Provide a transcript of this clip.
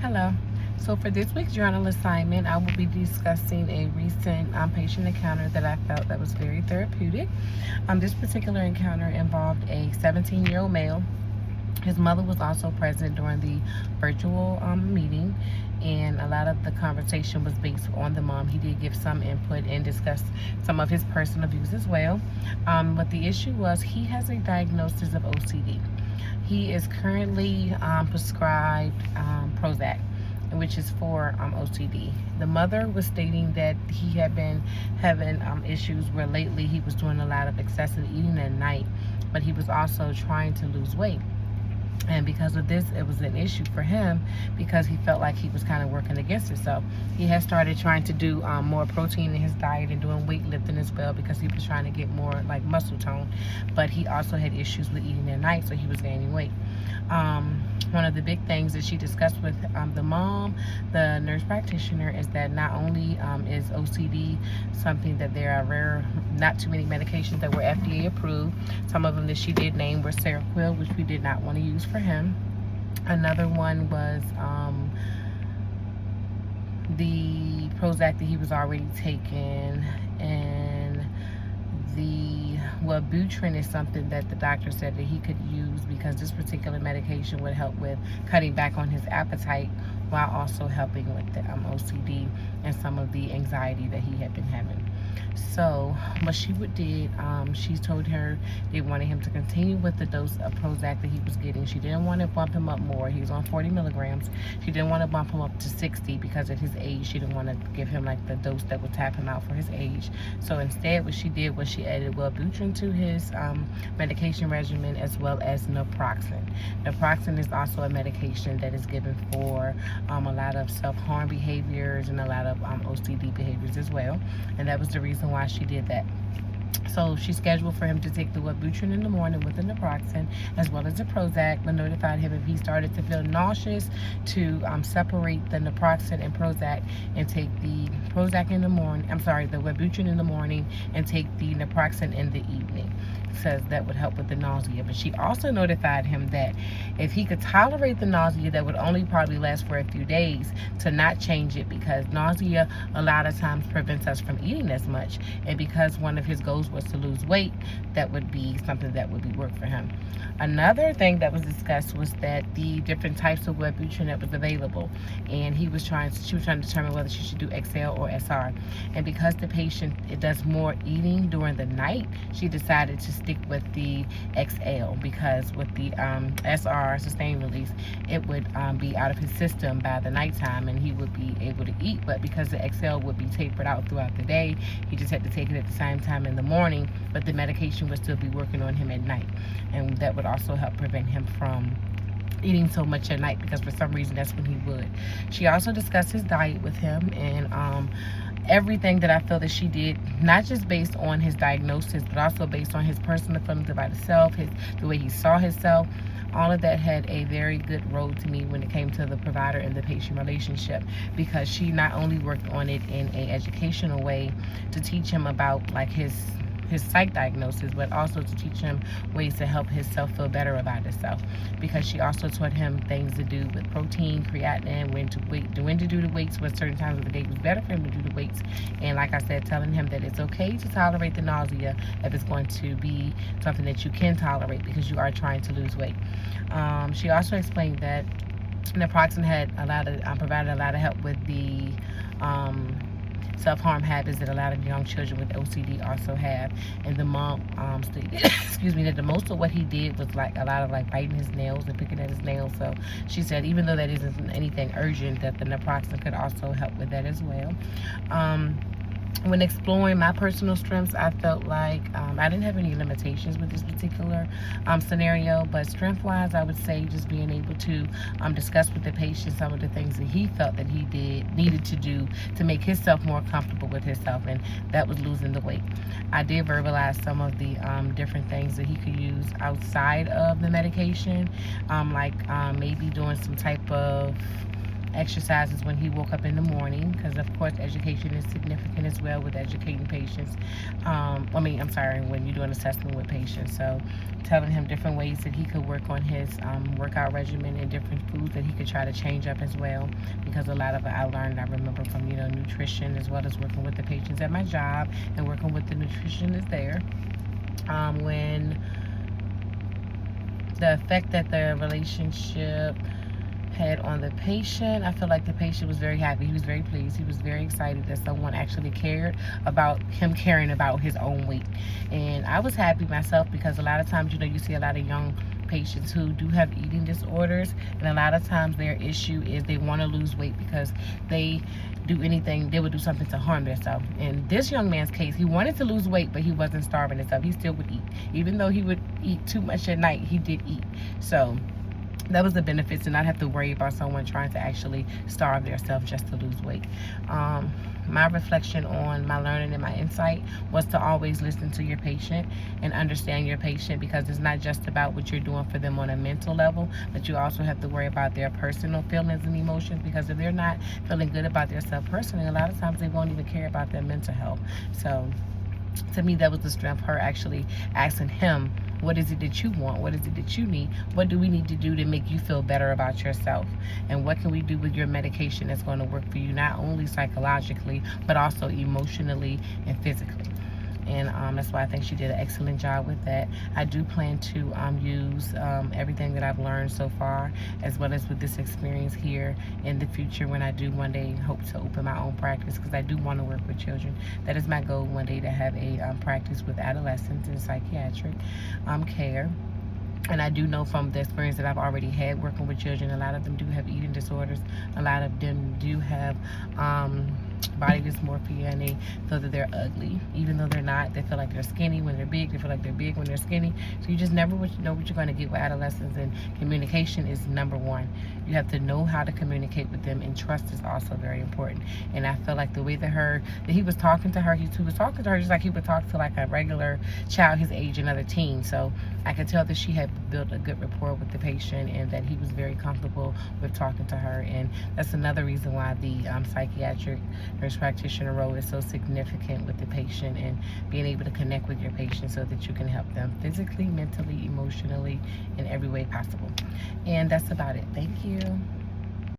Hello. So for this week's journal assignment, I will be discussing a recent patient encounter that I felt that was very therapeutic. This particular encounter involved a 17-year-old male. His mother was also present during the virtual meeting, and a lot of the conversation was based on the mom. He did give some input and discuss some of his personal views as well. But the issue was he has a diagnosis of OCD. He is currently prescribed Prozac, which is for OCD. The mother was stating that he had been having issues where lately he was doing a lot of excessive eating at night, but he was also trying to lose weight. And because of this, it was an issue for him because he felt like he was kind of working against himself. He had started trying to do more protein in his diet and doing weightlifting as well because he was trying to get more like muscle tone. But he also had issues with eating at night, so he was gaining weight. One of the big things that she discussed with the mom, the nurse practitioner, is that not only is OCD something that there are rare, not too many medications that were FDA approved. Some of them that she did name were Seroquel, which we did not want to use for him. Another one was the Prozac that he was already taking, and the Wellbutrin is something that the doctor said that he could use because this particular medication would help with cutting back on his appetite while also helping with the OCD and some of the anxiety that he had been having. So what she did, she told her they wanted him to continue with the dose of Prozac that he was getting. She didn't want to bump him up more. He was on 40 milligrams. She didn't want to bump him up to 60 because at his age, she didn't want to give him like the dose that would tap him out for his age. So instead, what she did was she added Wellbutrin to his medication regimen as well as naproxen. Naproxen is also a medication that is given for a lot of self-harm behaviors and a lot of OCD behaviors as well. And that was the reason why she did that. So she scheduled for him to take the Wellbutrin in the morning with the naproxen as well as the Prozac, but notified him if he started to feel nauseous to separate the naproxen and Prozac and take the Prozac in the morning, the Wellbutrin in the morning and take the naproxen in the evening. Says that would help with the nausea. But she also notified him that if he could tolerate the nausea, that would only probably last for a few days, to not change it because nausea a lot of times prevents us from eating as much. And because one of his goals was to lose weight, that would be something that would be work for him. Another thing that was discussed was that the different types of Wellbutrin that was available, and she was trying to determine whether she should do XL or SR. And because the patient does more eating during the night, she decided to stick with the XL because with the SR, sustained release, it would be out of his system by the nighttime and he would be able to eat. But because the XL would be tapered out throughout the day, he just had to take it at the same time in the morning, but the medication would still be working on him at night. And that would also help prevent him from eating so much at night because for some reason that's when he would. She also discussed his diet with him and everything that I feel that she did, not just based on his diagnosis, but also based on his personal feelings about himself, the way he saw himself. All of that had a very good role to me when it came to the provider and the patient relationship because she not only worked on it in an educational way to teach him about like his psych diagnosis, but also to teach him ways to help himself feel better about himself. Because she also taught him things to do with protein, creatinine, when to do the weights, what certain times of the day was better for him to do the weights. And like I said, telling him that it's okay to tolerate the nausea if it's going to be something that you can tolerate because you are trying to lose weight. She also explained that naproxen had provided a lot of help with the self-harm habits that a lot of young children with OCD also have. And the mom stated excuse me, that the most of what he did was like a lot of like biting his nails and picking at his nails. So she said even though that isn't anything urgent, that the naproxen could also help with that as well. When exploring my personal strengths, I felt like I didn't have any limitations with this particular scenario, but strength-wise, I would say just being able to discuss with the patient some of the things that he felt that he needed to do to make himself more comfortable with himself, and that was losing the weight. I did verbalize some of the different things that he could use outside of the medication, like maybe doing some type of exercises when he woke up in the morning, because of course education is significant as well with educating patients. When you're doing assessment with patients. So telling him different ways that he could work on his workout regimen and different foods that he could try to change up as well, because a lot of it I remember from nutrition, as well as working with the patients at my job and working with the nutritionist there. When the effect that the relationship had on the patient, I feel like the patient was very happy. He was very pleased. He was very excited that someone actually cared about him caring about his own weight. And I was happy myself, because a lot of times, you see a lot of young patients who do have eating disorders, and a lot of times their issue is they want to lose weight because they would do something to harm themselves. In this young man's case, he wanted to lose weight, but he wasn't starving himself. He still would eat. Even though he would eat too much at night, he did eat. So that was the benefits, to not have to worry about someone trying to actually starve themselves just to lose weight. My reflection on my learning and my insight was to always listen to your patient and understand your patient, because it's not just about what you're doing for them on a mental level, but you also have to worry about their personal feelings and emotions, because if they're not feeling good about themselves personally, a lot of times they won't even care about their mental health. So to me, that was the strength, her actually asking him, what is it that you want? What is it that you need? What do we need to do to make you feel better about yourself? And what can we do with your medication that's going to work for you, not only psychologically, but also emotionally and physically? And that's why I think she did an excellent job with that. I do plan to use everything that I've learned so far, as well as with this experience here in the future, when I do one day hope to open my own practice, because I do want to work with children. That is my goal, one day, to have a practice with adolescents in psychiatric care. And I do know from the experience that I've already had working with children, a lot of them do have eating disorders. A lot of them do have body dysmorphia, and they feel that they're ugly, even though they're not. They feel like they're skinny when they're big. They feel like they're big when they're skinny. So you just never know what you're going to get with adolescents, and communication is number one. You have to know how to communicate with them, and trust is also very important. And I feel like the way that he was talking to her, he was talking to her just like he would talk to like a regular child his age, another teen. So I could tell that she had built a good rapport with the patient, and that he was very comfortable with talking to her. And that's another reason why the psychiatric nurse practitioner role is so significant with the patient, and being able to connect with your patient so that you can help them physically, mentally, emotionally, in every way possible. And that's about it. Thank you.